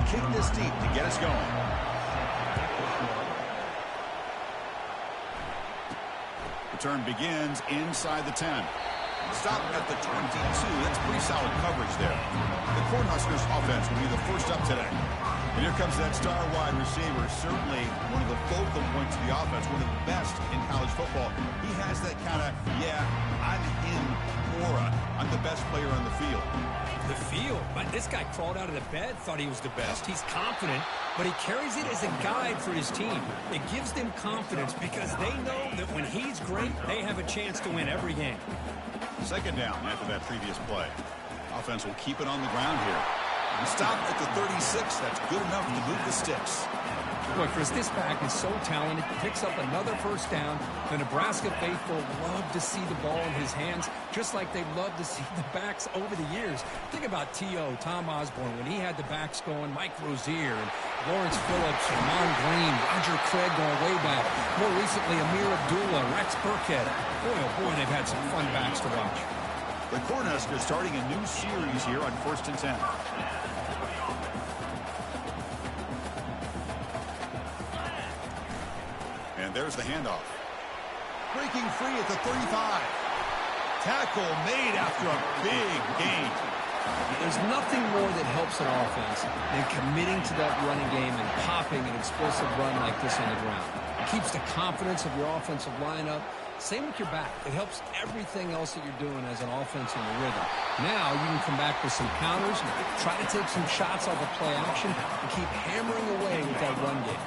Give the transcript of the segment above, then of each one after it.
kick this deep to get us going. Return begins inside the 10. Stop at the 22. That's pretty solid coverage there. The Cornhuskers offense will be the first up today. And here comes that star wide receiver, certainly one of the focal points of the offense, one of the best in college football. He has that kind of, yeah, I'm him aura. I'm the best player on the field. The field? But this guy crawled out of the bed, thought he was the best. He's confident, but he carries it as a guide for his team. It gives them confidence because they know that when he's great, they have a chance to win every game. Second down after that previous play. Offense will keep it on the ground here. Stop at the 36. That's good enough to move the sticks. Look, Chris, this back is so talented. Picks up another first down. The Nebraska faithful love to see the ball in his hands, just like they love to see the backs over the years. Think about T.O., Tom Osborne, when he had the backs going, Mike Rozier, and Lawrence Phillips, Ramon Green, Roger Craig going way back. More recently, Amir Abdullah, Rex Burkhead. Boy, oh boy, they've had some fun backs to watch. The Cornhuskers starting a new series here on 1st and 10. And there's the handoff. Breaking free at the 35. Tackle made after a big gain. There's nothing more that helps an offense than committing to that running game and popping an explosive run like this on the ground. It keeps the confidence of your offensive lineup. Same with your back. It helps everything else that you're doing as an offense in the rhythm. Now you can come back with some counters, try to take some shots off of play action, and keep hammering away with that run game.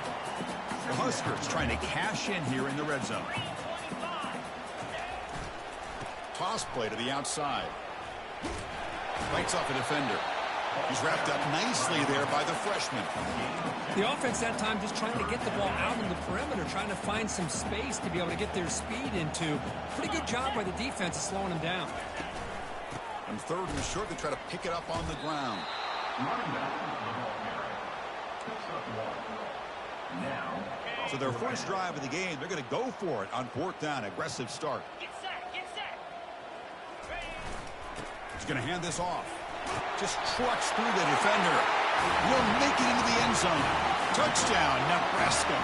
The Huskers trying to cash in here in the red zone. Toss play to the outside. Bites off a defender. He's wrapped up nicely there by the freshman. The offense that time just trying to get the ball out in the perimeter, trying to find some space to be able to get their speed into. Pretty good job by the defense of slowing them down. And third and short, they try to pick it up on the ground. So their first drive of the game, they're going to go for it on 4th down. Aggressive start. He's going to hand this off. Just trucks through the defender. Will make it into the end zone. Touchdown, Nebraska.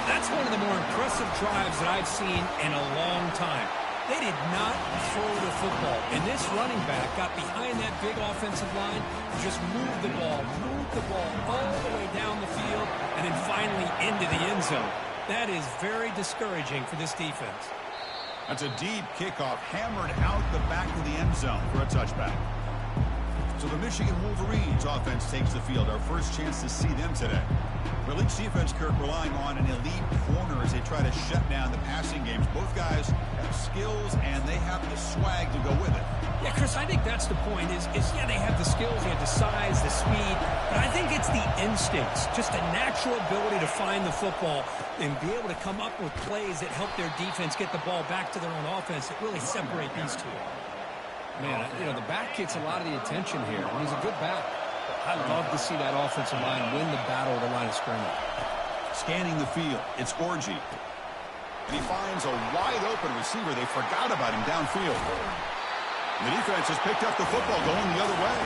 That's one of the more impressive drives that I've seen in a long time. They did not throw the football, and this running back got behind that big offensive line, just moved the ball all the way down the field, and then finally into the end zone. That is very discouraging for this defense. That's a deep kickoff, hammered out the back of the end zone for a touchback. So the Michigan Wolverines offense takes the field. Our first chance to see them today. Well, each defense, Kirk, relying on an elite corner as they try to shut down the passing games. Both guys have skills, and they have the swag to go with it. Yeah, Chris, I think that's the point is yeah, they have the skills, they have the size, the speed, but I think it's the instincts, just a natural ability to find the football and be able to come up with plays that help their defense get the ball back to their own offense that really separate these two. Man, you know, the back gets a lot of the attention here. He's a good back. I'd love to see that offensive line win the battle of the line of scrimmage. Scanning the field, it's Orji. And he finds a wide-open receiver. They forgot about him downfield. And the defense has picked up the football going the other way.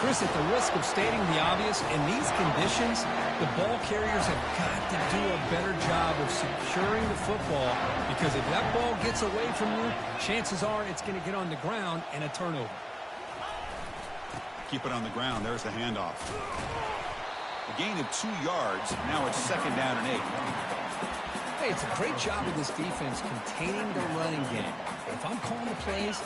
Chris, at the risk of stating the obvious, in these conditions, the ball carriers have got to do a better job of securing the football because if that ball gets away from you, chances are it's going to get on the ground and a turnover. Keep it on the ground. There's the handoff. A gain of 2 yards. Now it's 2nd down and 8. Hey, it's a great job of this defense containing the running game. But if I'm calling the plays,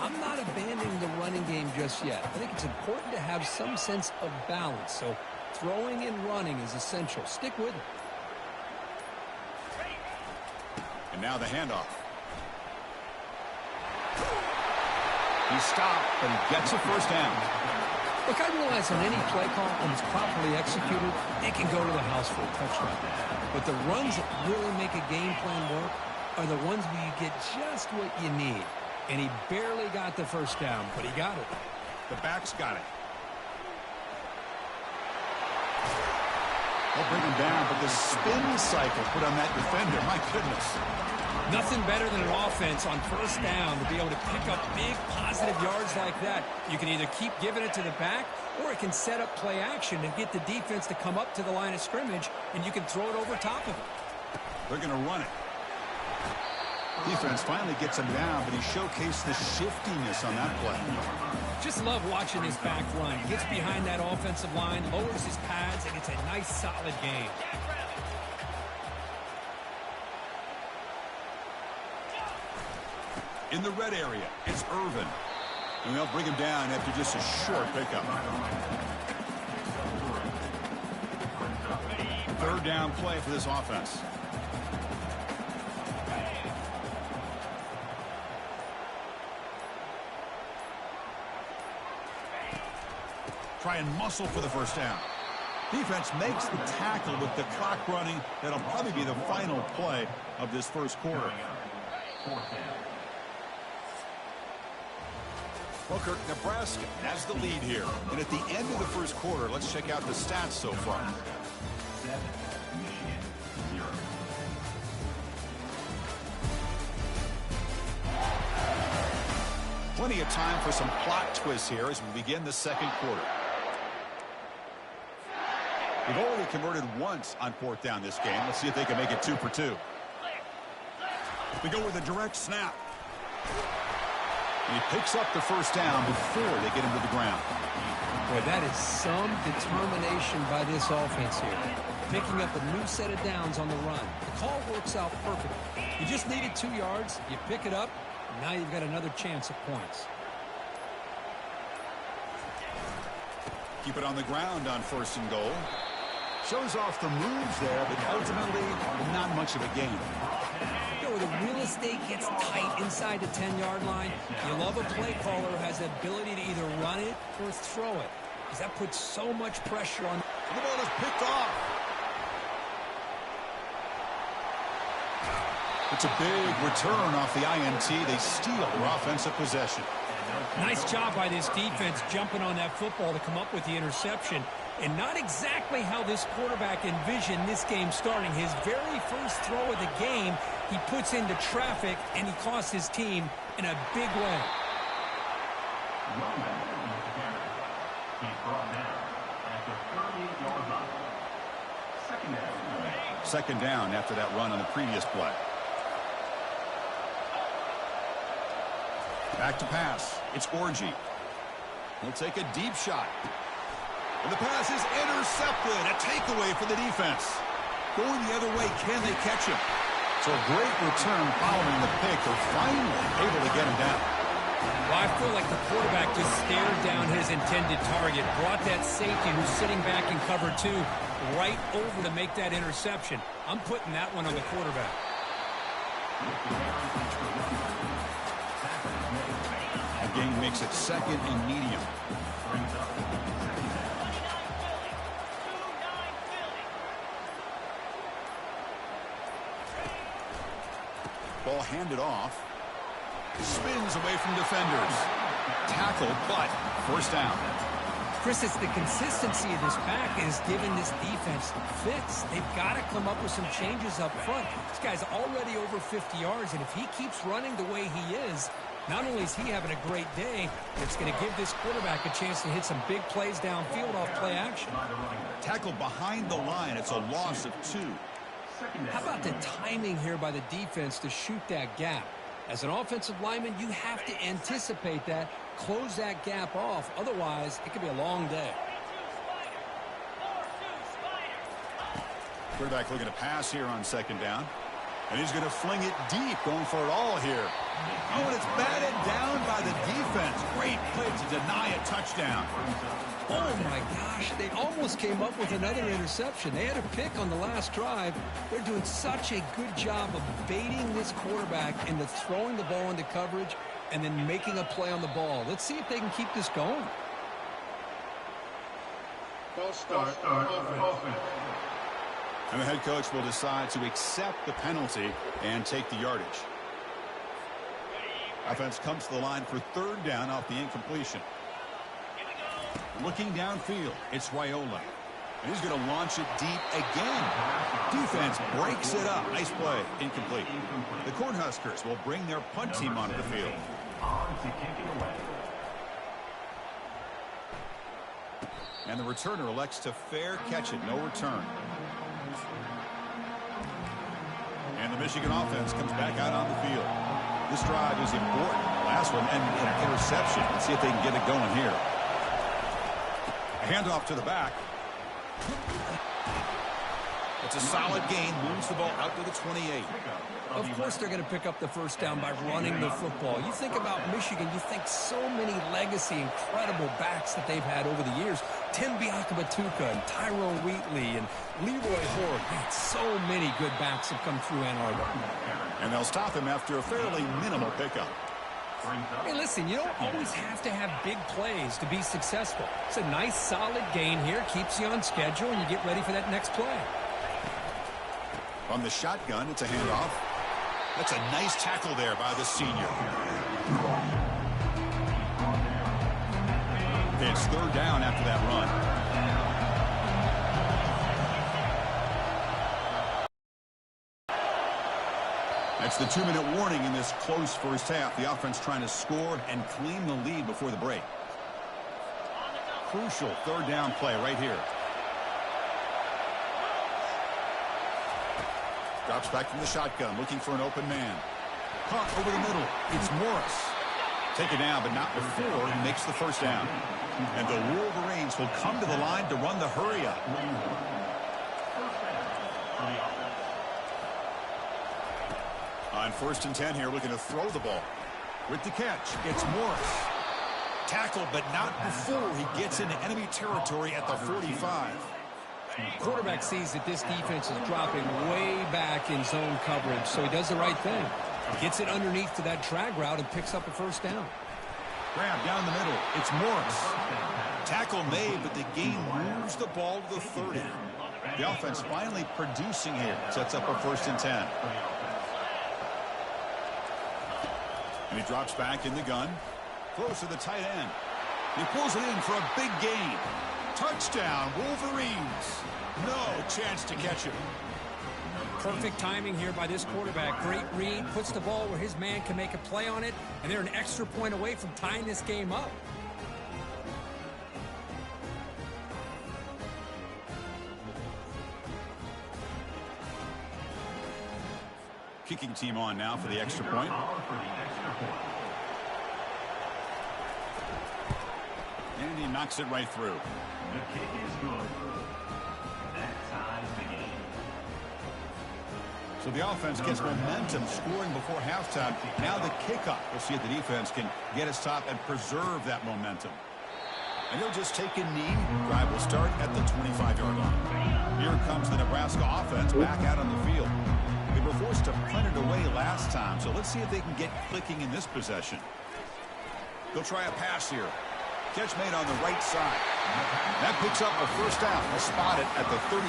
I'm not abandoning the running game just yet. I think it's important to have some sense of balance. So throwing and running is essential. Stick with it. And now the handoff. He stopped, but he gets a first down. Look, I realize on any play call, when it's properly executed, it can go to the house for a touchdown. But the runs that really make a game plan work are the ones where you get just what you need. And he barely got the first down, but he got it. The back's got it. They'll bring him down, but the spin cycle put on that defender, my goodness. Nothing better than an offense on first down to be able to pick up big positive yards like that. You can either keep giving it to the back, or it can set up play action and get the defense to come up to the line of scrimmage, and you can throw it over top of it. They're going to run it. Defense finally gets him down, but he showcased the shiftiness on that play. Just love watching this back run. He gets behind that offensive line, lowers his pads, and it's a nice, solid game. In the red area, it's Irvin. And they'll bring him down after just a short pickup. Third down play for this offense. Try and muscle for the first down. Defense makes the tackle with the clock running. That'll probably be the final play of this first quarter. Well, Kirk, Nebraska has the lead here. And at the end of the first quarter, let's check out the stats so far. Plenty of time for some plot twists here as we begin the second quarter. They've already converted once on fourth down this game. Let's see if they can make it 2 for 2. They go with a direct snap. He picks up the first down before they get him to the ground. Boy, that is some determination by this offense here. Picking up a new set of downs on the run. The call works out perfectly. You just needed 2 yards. You pick it up. And now you've got another chance at points. Keep it on the ground on first and goal. Shows off the moves there, but ultimately not much of a gain. You know, the real estate gets tight inside the 10-yard line. You love a play caller who has the ability to either run it or throw it, because that puts so much pressure on. The ball is picked off. It's a big return off the INT. They steal their offensive possession. Nice job by this defense jumping on that football to come up with the interception. And not exactly how this quarterback envisioned this game starting. His very first throw of the game, he puts into traffic, and he costs his team in a big way. Second down after that run on the previous play. Back to pass. It's Orji. He'll take a deep shot. And the pass is intercepted. A takeaway for the defense. Going the other way, can they catch him? So a great return following the pick. They're finally able to get him down. Well, I feel like the quarterback just stared down his intended target, brought that safety who's sitting back in cover 2 right over to make that interception. I'm putting that one on the quarterback. The game makes it second and medium. Ball handed off. Spins away from defenders. Tackled, but first down. Chris, it's the consistency of this back is giving this defense fits. They've got to come up with some changes up front. This guy's already over 50 yards, and if he keeps running the way he is, not only is he having a great day, it's going to give this quarterback a chance to hit some big plays downfield off play action. Tackled behind the line. It's a loss of 2. How about the timing here by the defense to shoot that gap? As an offensive lineman, you have to anticipate that, close that gap off. Otherwise, it could be a long day. Quarterback looking to pass here on second down. And he's going to fling it deep, going for it all here. Oh, and it's batted down by the defense. Great play to deny a touchdown. Oh, my gosh. They almost came up with another interception. They had a pick on the last drive. They're doing such a good job of baiting this quarterback into throwing the ball into coverage and then making a play on the ball. Let's see if they can keep this going. False start. Offense. And the head coach will decide to accept the penalty and take the yardage. Offense comes to the line for third down off the incompletion. Looking downfield, it's Raiola. And he's going to launch it deep again. Defense breaks it up. Nice play. Incomplete. The Cornhuskers will bring their punt team onto the field. And the returner elects to fair catch it. No return. And the Michigan offense comes back out on the field. This drive is important. Last one, and an interception. Let's see if they can get it going here. A handoff to the back. It's a solid gain. Moves the ball out to the 28. Of course they're going to pick up the first down by running the football. You think about Michigan, you think so many legacy, incredible backs that they've had over the years. Tim Biakabatuka and Tyrone Wheatley and Leroy Horde. Man, so many good backs have come through Ann Arbor. And they'll stop him after a fairly minimal pickup. Hey, listen, you don't always have to have big plays to be successful. It's a nice, solid gain here. Keeps you on schedule, and you get ready for that next play. From the shotgun, it's a handoff. That's a nice tackle there by the senior. It's third down after that run. That's the 2-minute warning in this close first half. The offense trying to score and claim the lead before the break. Crucial third down play right here. Drops back from the shotgun, looking for an open man. Caught over the middle. It's Morris. Taken down, but not before he makes the first down. And the Wolverines will come to the line to run the hurry up. On 1st and 10 here, looking to throw the ball. With the catch, it's Morris. Tackled, but not before he gets into enemy territory at the 45. Quarterback sees that this defense is dropping way back in zone coverage, so he does the right thing. Gets it underneath to that drag route and picks up a first down. Grab down the middle. It's Morris. Tackle made, but the game moves the ball to the 30. The offense finally producing here. Sets up a 1st and 10. And he drops back in the gun. Throws to the tight end. He pulls it in for a big gain. Touchdown, Wolverines. No chance to catch him. Perfect timing here by this quarterback. Great read, puts the ball where his man can make a play on it, and they're an extra point away from tying this game up. Kicking team on now for the extra point. And he knocks it right through. The kick is good. That ties the game. So the offense gets momentum, scoring before halftime. Now the kickoff. We'll see if the defense can get a stop and preserve that momentum. And he'll just take a knee. Drive will start at the 25-yard line. Here comes the Nebraska offense back out on the field. They were forced to punt it away last time, so let's see if they can get clicking in this possession. They'll try a pass here. Catch made on the right side. That picks up a first down. They'll spot it at the 39.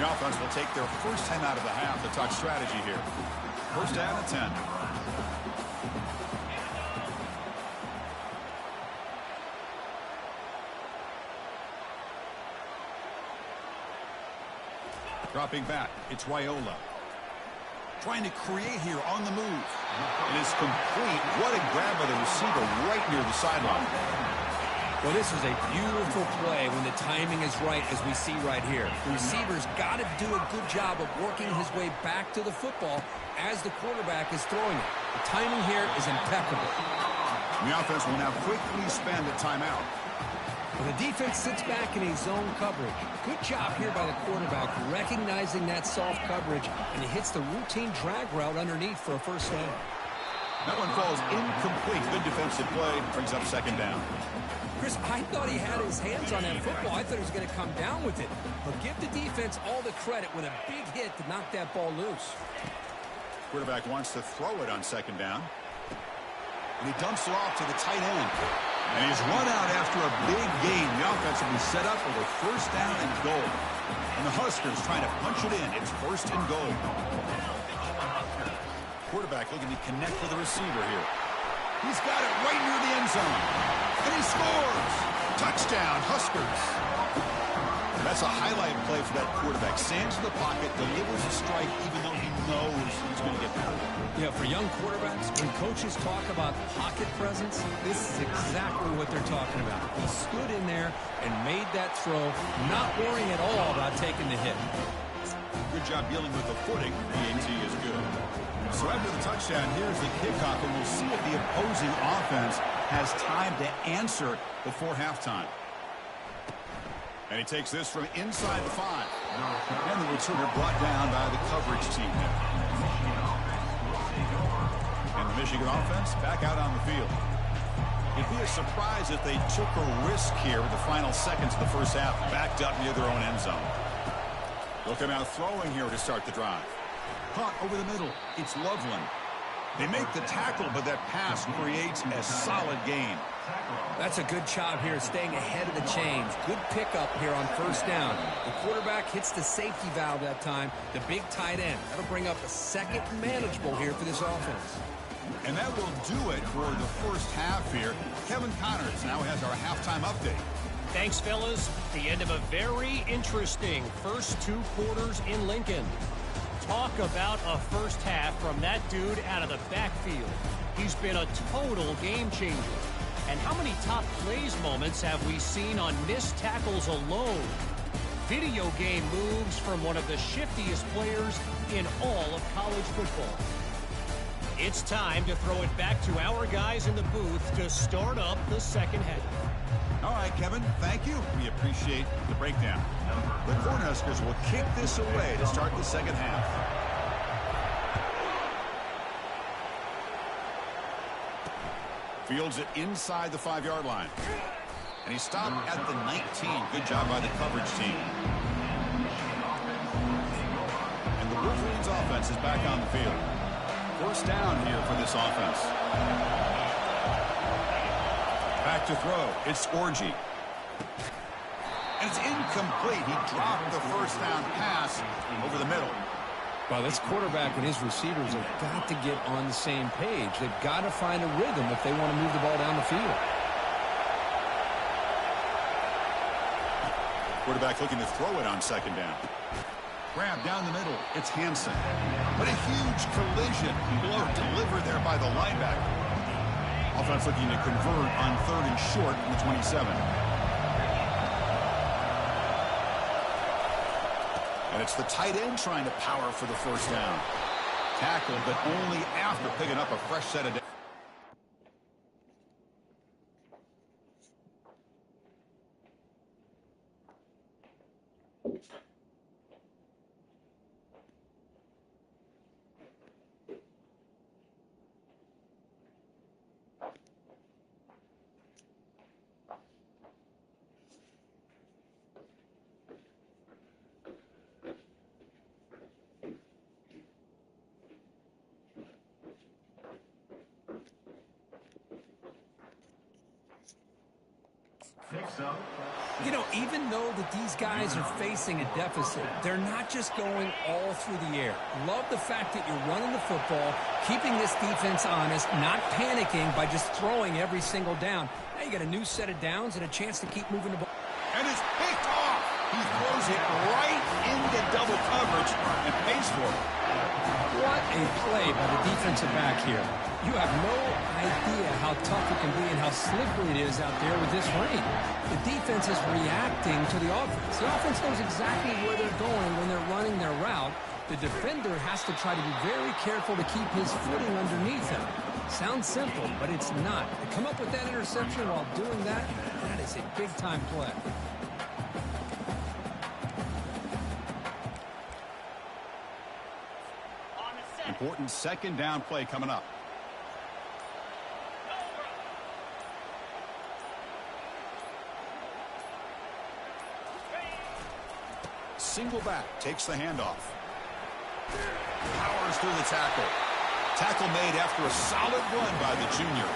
The offense will take their first 10 out of the half to talk strategy here. First down at 10. Dropping back, it's Raiola. Trying to create here on the move. It is complete. What a grab by the receiver right near the sideline. Well, this is a beautiful play when the timing is right, as we see right here. The receiver's got to do a good job of working his way back to the football as the quarterback is throwing it. The timing here is impeccable. The offense will now quickly spend a timeout. Well, the defense sits back in a zone coverage. Good job here by the quarterback recognizing that soft coverage, and he hits the routine drag route underneath for a first down. That one falls incomplete. Good defensive play. Brings up second down. Chris, I thought he had his hands on that football. I thought he was going to come down with it. But give the defense all the credit with a big hit to knock that ball loose. Quarterback wants to throw it on second down. And he dumps it off to the tight end. And he's run out after a big gain. The offense will be set up with a first down and goal. And the Huskers trying to punch it in. It's first and goal. Quarterback looking to connect with the receiver here. He's got it right near the end zone. And he scores! Touchdown, Huskers. That's a highlight play for that quarterback. Stands in the pocket, delivers a strike even though he knows he's going to get better. Yeah, for young quarterbacks, when coaches talk about pocket presence, this is exactly what they're talking about. He stood in there and made that throw, not worrying at all about taking the hit. Good job dealing with the footing. PAT is good. So after the touchdown, here's the kickoff, and we'll see if the opposing offense has time to answer before halftime. And he takes this from inside the 5. And the returner brought down by the coverage team there. And the Michigan offense back out on the field. It'd be a surprise if they took a risk here with the final seconds of the first half, backed up near their own end zone. Looking out throwing here to start the drive. Caught over the middle. It's Loveland. They make the tackle, but that pass creates a solid gain. That's a good job here, staying ahead of the chains. Good pickup here on first down. The quarterback hits the safety valve that time, the big tight end. That'll bring up a second manageable here for this offense. And that will do it for the first half here. Kevin Connors now has our halftime update. Thanks, fellas. The end of a very interesting first 2 quarters in Lincoln. Talk about a first half from that dude out of the backfield. He's been a total game changer. And how many top plays moments have we seen on missed tackles alone? Video game moves from one of the shiftiest players in all of college football. It's time to throw it back to our guys in the booth to start up the second half. All right, Kevin, thank you. We appreciate the breakdown. The Cornhuskers will kick this away to start the second half. Fields it inside the 5-yard line. And he stopped at the 19. Good job by the coverage team. And the Wolverines offense is back on the field. First down here for this offense. Back to throw. It's Orji. And it's incomplete. He dropped the first down pass over the middle. Well, this quarterback and his receivers have got to get on the same page. They've got to find a rhythm if they want to move the ball down the field. Quarterback looking to throw it on second down. Grab down the middle. It's Hansen. But a huge collision. Blow delivered there by the linebacker. Offense looking to convert on 3rd and short from the 27. And it's the tight end trying to power for the first down. Tackled, but only after picking up a fresh set of... You know, even though that these guys are facing a deficit, they're not just going all through the air. Love the fact that you're running the football, keeping this defense honest, not panicking by just throwing every single down. Now you got a new set of downs and a chance to keep moving the ball. And it's picked off. He throws it right into double coverage and pays for it. What a play by the defensive back here. You have no idea how tough it can be and how slippery it is out there with this rain. The defense is reacting to the offense. The offense knows exactly where they're going when they're running their route. The defender has to try to be very careful to keep his footing underneath him. Sounds simple, but it's not. To come up with that interception while doing that, that is a big-time play. Important second down play coming up. Single back, takes the handoff. Powers through the tackle. Tackle made after a solid run by the junior.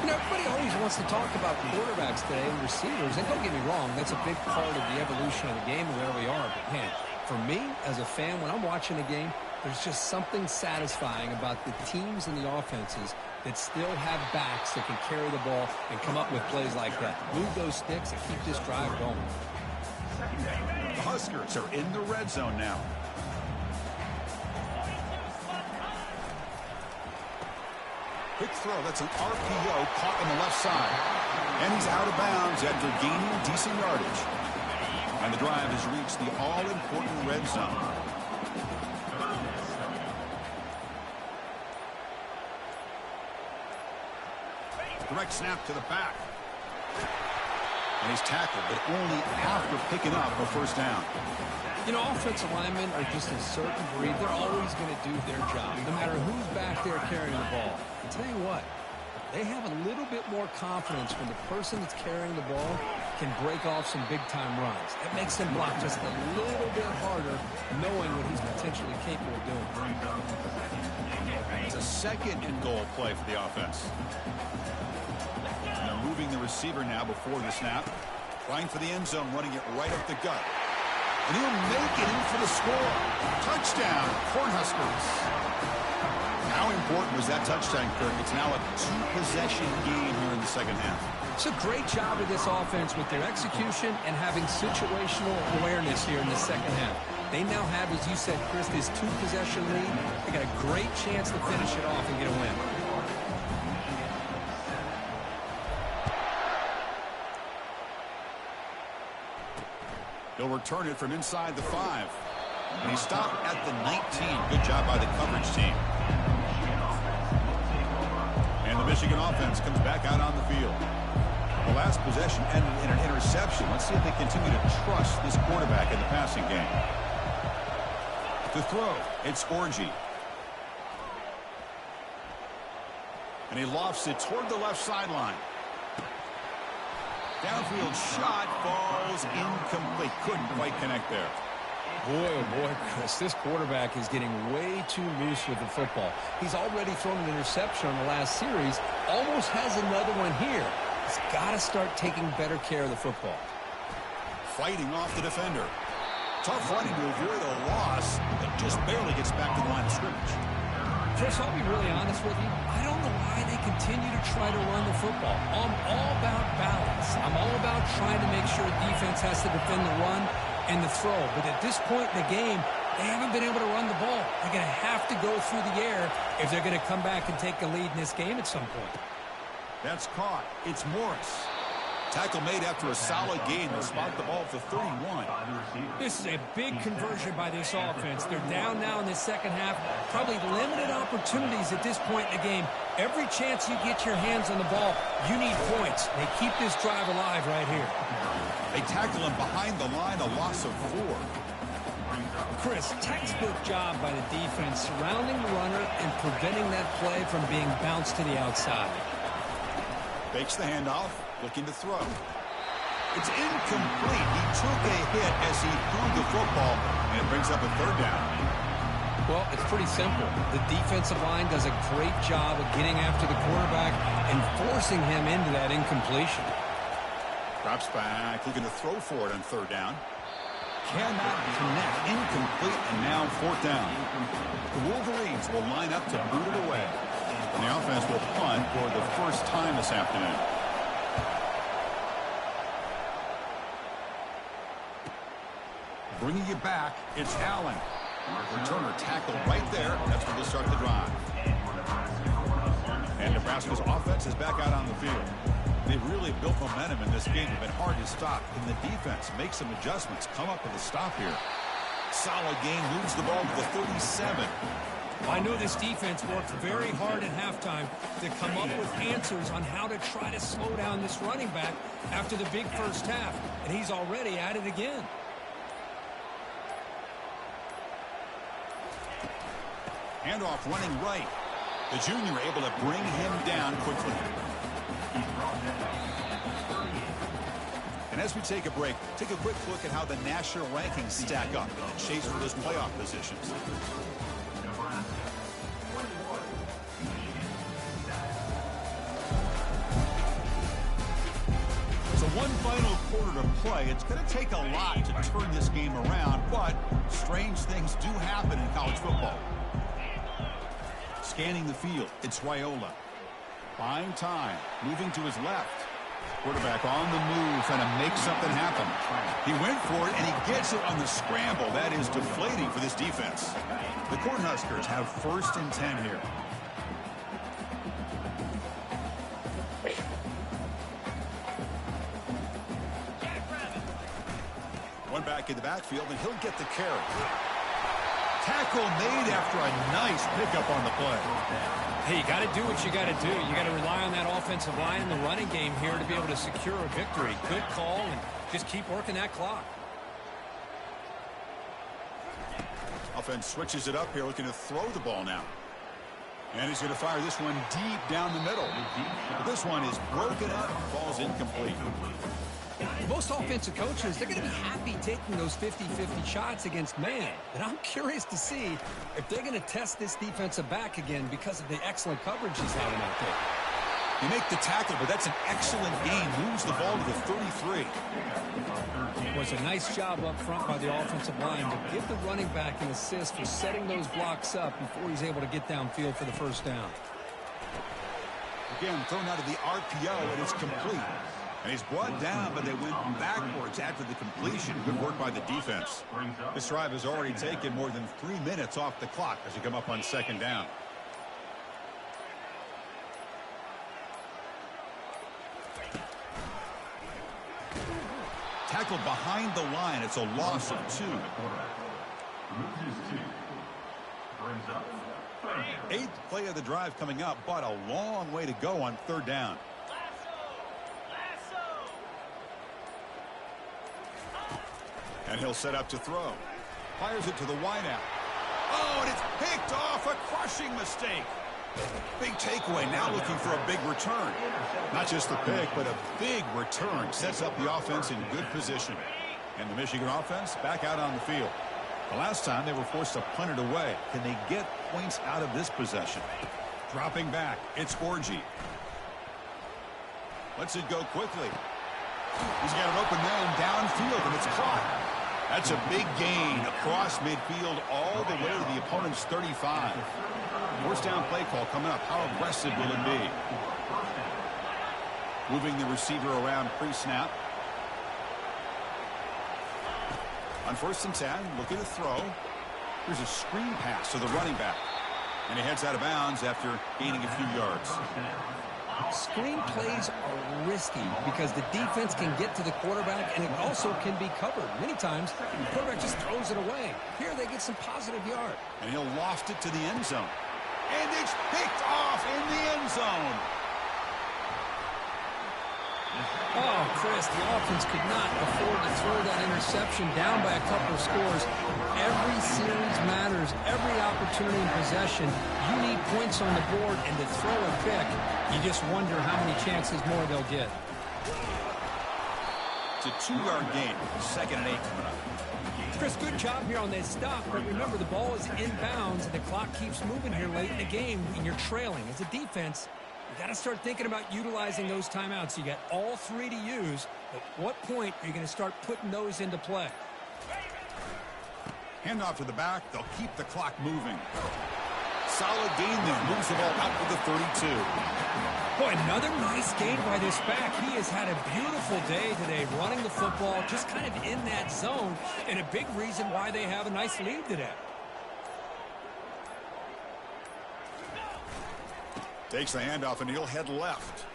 You know, everybody always wants to talk about quarterbacks today and receivers, and don't get me wrong, that's a big part of the evolution of the game and where we are. But, man, for me, as a fan, when I'm watching a game, there's just something satisfying about the teams and the offenses that still have backs that can carry the ball and come up with plays like that. Move those sticks and keep this drive going. The Huskers are in the red zone now. Quick throw. That's an RPO caught on the left side. And he's out of bounds after gaining decent yardage. And the drive has reached the all-important red zone. Direct snap to the back. And he's tackled, but only after picking up a first down. You know, offensive linemen are just a certain breed. They're always going to do their job, no matter who's back there carrying the ball. I'll tell you what, they have a little bit more confidence when the person that's carrying the ball can break off some big-time runs. That makes them block just a little bit harder, knowing what he's potentially capable of doing. It's a second and goal play for the offense. And they're moving the receiver now before the snap. Trying for the end zone, running it right up the gut. And he'll make it in for the score. Touchdown, Cornhuskers. How important was that touchdown, Kirk? It's now a two-possession game here in the second half. It's a great job of this offense with their execution and having situational awareness here in the second half. They now have, as you said, Chris, this two-possession lead. They got a great chance to finish it off and get a win. He'll return it from inside the 5. And he stopped at the 19. Good job by the coverage team. And the Michigan offense comes back out on the field. The last possession ended in an interception. Let's see if they continue to trust this quarterback in the passing game. To throw, it's Orji. And he lofts it toward the left sideline. Downfield shot falls incomplete. Couldn't quite connect there. Boy, oh boy, Chris, this quarterback is getting way too loose with the football. He's already thrown an interception on the last series. Almost has another one here. He's got to start taking better care of the football. Fighting off the defender. Tough running to avoid a loss, but just barely gets back to the line of scrimmage. Chris, I'll be really honest with you. I don't know why they continue to try to run the football. I'm all about balance. I'm all about trying to make sure defense has to defend the run and the throw. But at this point in the game, they haven't been able to run the ball. They're going to have to go through the air if they're going to come back and take a lead in this game at some point. That's caught. It's Morris. Tackle made after a solid gain. They'll spot the ball for 31. This is a big conversion by this offense. They're down now in the second half. Probably limited opportunities at this point in the game. Every chance you get your hands on the ball, you need points. They keep this drive alive right here. They tackle him behind the line, a loss of 4. Chris, textbook job by the defense surrounding the runner and preventing that play from being bounced to the outside. Fakes the handoff, looking to throw. It's incomplete. He took a hit as he threw the football, and it brings up a third down. Well, it's pretty simple. The defensive line does a great job of getting after the quarterback and forcing him into that incompletion. Drops back, looking to throw for it on third down. Cannot connect. Incomplete, and now fourth down. The Wolverines will line up to boot it away. And the offense will punt for the first time this afternoon. Bringing it back, it's Allen. Returner tackled right there. That's where they'll start the drive. And Nebraska's offense is back out on the field. They've really built momentum in this game. It's been hard to stop. Can the defense make some adjustments? Come up with a stop here. Solid game, moves the ball to the 37. I know this defense worked very hard at halftime to come up with answers on how to try to slow down this running back after the big first half. And he's already at it again. Handoff running right. The junior able to bring him down quickly. And as we take a break, take a quick look at how the national rankings stack up in the chase for those playoff positions. So one final quarter to play. It's going to take a lot to turn this game around, but strange things do happen in college football. Scanning the field, it's Raiola. Buying time, moving to his left. Quarterback on the move, trying to make something happen. He went for it, and he gets it on the scramble. That is deflating for this defense. The Cornhuskers have 1st and 10 here. One back in the backfield, and he'll get the carry. Tackle made after a nice pickup on the play. Hey, you got to do what you got to do. You got to rely on that offensive line in the running game here to be able to secure a victory. Good call, and just keep working that clock. Offense switches it up here, looking to throw the ball now. And he's going to fire this one deep down the middle. But this one is broken up, falls incomplete. Most offensive coaches, they're going to be happy taking those 50-50 shots against man. And I'm curious to see if they're going to test this defensive back again because of the excellent coverage he's having out there. You make the tackle, but that's an excellent game. Moves the ball to the 33. It was a nice job up front by the offensive line to give the running back an assist for setting those blocks up before he's able to get downfield for the first down. Again, thrown out of the RPO, and it's complete. And he's brought down, but they went backwards after the completion. Good work by the defense. This drive has already taken more than 3 minutes off the clock as we come up on 2nd down. Tackled behind the line. It's a loss of 2. 8th play of the drive coming up, but a long way to go on 3rd down. And he'll set up to throw. Fires it to the wideout. Oh, and it's picked off. A crushing mistake. Big takeaway. Now looking for a big return. Not just the pick, but a big return. Sets up the offense in good position. And the Michigan offense back out on the field. The last time they were forced to punt it away. Can they get points out of this possession? Dropping back. It's Orji. Lets it go quickly. He's got an open man downfield, and it's caught. That's a big gain across midfield all the way to the opponent's 35. 1st down play call coming up. How aggressive will it be? Moving the receiver around pre-snap. On 1st and 10, looking to throw. Here's a screen pass to the running back. And he heads out of bounds after gaining a few yards. Screen plays are risky because the defense can get to the quarterback, and it also can be covered. Many times, the quarterback just throws it away. Here they get some positive yard. And he'll loft it to the end zone. And it's picked off in the end zone. Oh, Chris, the offense could not afford to throw that interception down by a couple of scores. Every series matters. Every opportunity in possession, you need points on the board, and to throw a pick, you just wonder how many chances more they'll get. It's a 2-yard gain. 2nd and 8 coming up. Chris, good job here on that stop, but remember, the ball is inbounds, and the clock keeps moving here late in the game, and you're trailing. As a defense, you got to start thinking about utilizing those timeouts. You got all 3 to use. At what point are you going to start putting those into play? Handoff to the back. They'll keep the clock moving. Solid gain there. Moves the ball out to the 32. Boy, another nice gain by this back. He has had a beautiful day today running the football, just kind of in that zone, and a big reason why they have a nice lead today. Takes the handoff, and he'll head left.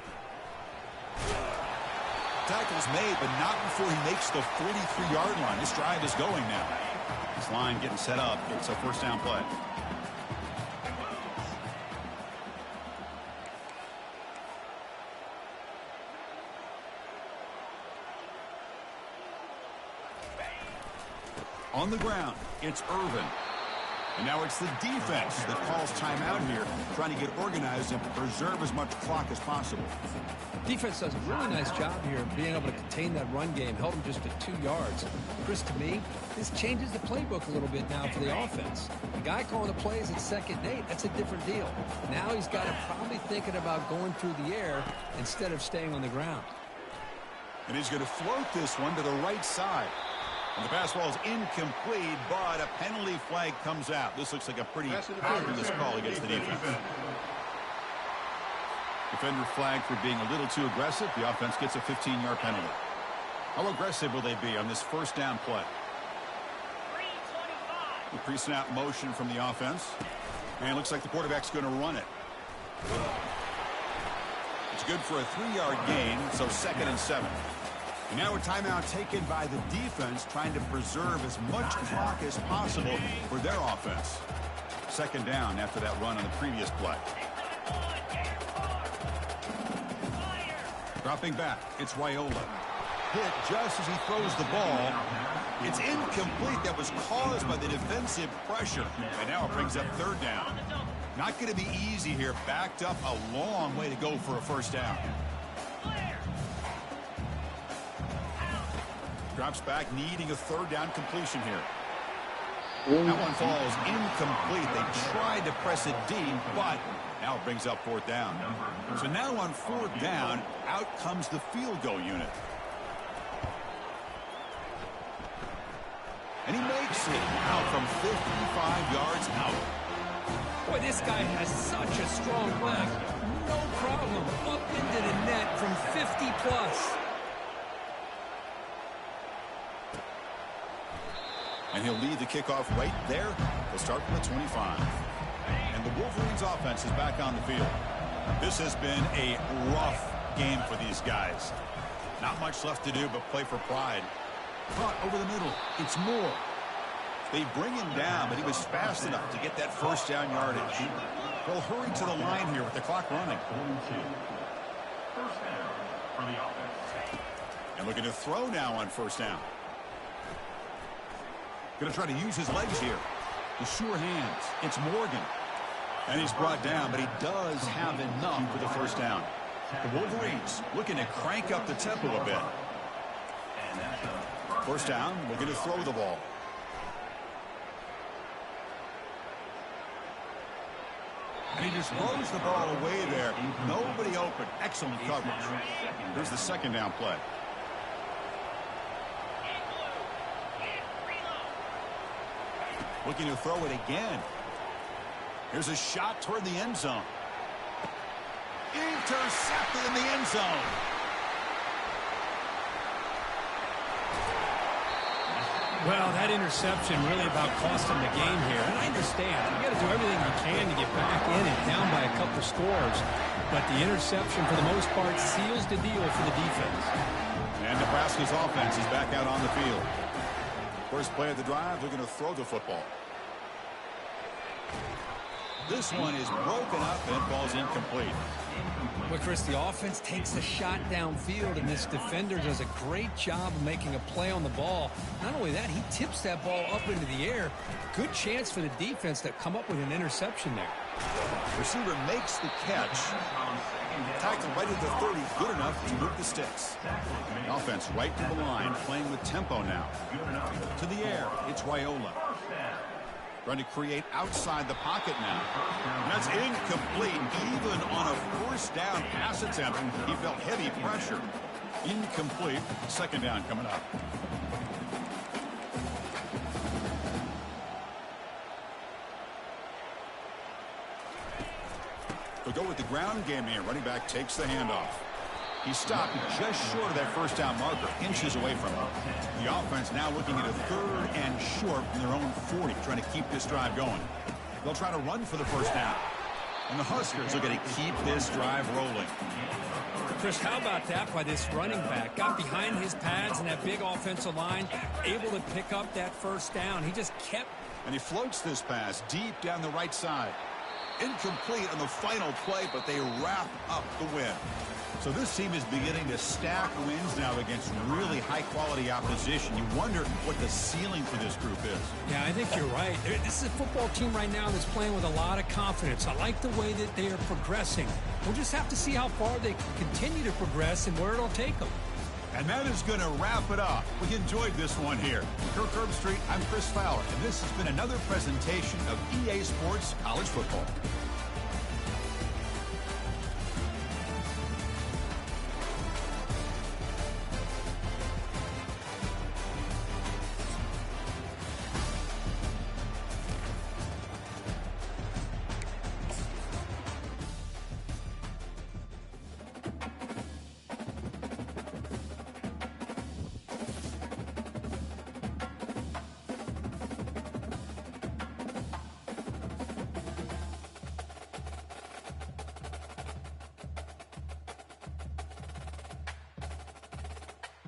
Tackle's made, but not before he makes the 43-yard line. This drive is going now. This line getting set up. It's a 1st down play. On the ground, it's Irvin. And now it's the defense that calls timeout here, trying to get organized and preserve as much clock as possible. Defense does a really nice job here of being able to contain that run game, held them just to 2 yards. Chris, to me, this changes the playbook a little bit now for the offense. The guy calling the plays at 2nd and 8, that's a different deal. Now he's got to probably thinking about going through the air instead of staying on the ground. And he's going to float this one to the right side. And the pass ball is incomplete, but a penalty flag comes out. This looks like a pretty obvious call against the defense. Defender flagged for being a little too aggressive. The offense gets a 15-yard penalty. How aggressive will they be on this first down play? The pre-snap motion from the offense. And it looks like the quarterback's going to run it. It's good for a 3-yard gain, so 2nd and 7. And now a timeout taken by the defense, trying to preserve as much clock as possible for their offense. 2nd down after that run on the previous play. Dropping back, it's Raiola. Hit just as he throws the ball. It's incomplete. That was caused by the defensive pressure. And now it brings up 3rd down. Not going to be easy here. Backed up a long way to go for a first down. Drops back, needing a 3rd down completion here. That one falls incomplete. They tried to press it deep, but now it brings up 4th down. So now on 4th down, out comes the field goal unit. And he makes it out from 55 yards out. Boy, this guy has such a strong leg. No problem. Up into the net from 50 plus. And he'll lead the kickoff right there. They'll start from the 25. And the Wolverines offense is back on the field. This has been a rough game for these guys. Not much left to do but play for pride. Caught over the middle. It's Moore. They bring him down, but he was fast enough to get that first down yardage. They'll hurry to the line here with the clock running. First down for the offense. And looking to throw now on first down. Going to try to use his legs here. The sure hands. It's Morgan. And he's brought down, but he does have enough for the first down. The Wolverines looking to crank up the tempo a bit. First down, looking to throw the ball. And he just throws the ball away there. Nobody open. Excellent coverage. Here's the 2nd down play. Looking to throw it again. Here's a shot toward the end zone. Intercepted in the end zone. Well, that interception really about cost him the game here. And I understand. You got to do everything you can to get back in and down by a couple scores. But the interception, for the most part, seals the deal for the defense. And Nebraska's offense is back out on the field. First play of the drive, they're going to throw the football. This one is broken up and falls incomplete. Well, Chris, the offense takes a shot downfield, and this defender does a great job of making a play on the ball. Not only that, he tips that ball up into the air. Good chance for the defense to come up with an interception there. Receiver makes the catch. Tackle right at the 30, good enough to move the sticks. The offense right to the line, playing with tempo now. To the air, it's Raiola. Trying to create outside the pocket now. And that's incomplete. Even on a first down pass attempt, he felt heavy pressure. Incomplete. 2nd down coming up. They'll go with the ground game here. Running back takes the handoff. He stopped just short of that first down marker, inches away from him. The offense now looking at a 3rd and short from their own 40, trying to keep this drive going. They'll try to run for the first down. And the Huskers are going to keep this drive rolling. Chris, how about that by this running back? Got behind his pads and that big offensive line, able to pick up that first down. He just kept. And he floats this pass deep down the right side. Incomplete on the final play, but they wrap up the win. So this team is beginning to stack wins now against really high-quality opposition. You wonder what the ceiling for this group is. Yeah, I think you're right. This is a football team right now that's playing with a lot of confidence. I like the way that they are progressing. We'll just have to see how far they can continue to progress and where it'll take them. And that is going to wrap it up. We enjoyed this one here. Kirk Herbstreit, I'm Chris Fowler, and this has been another presentation of EA Sports College Football.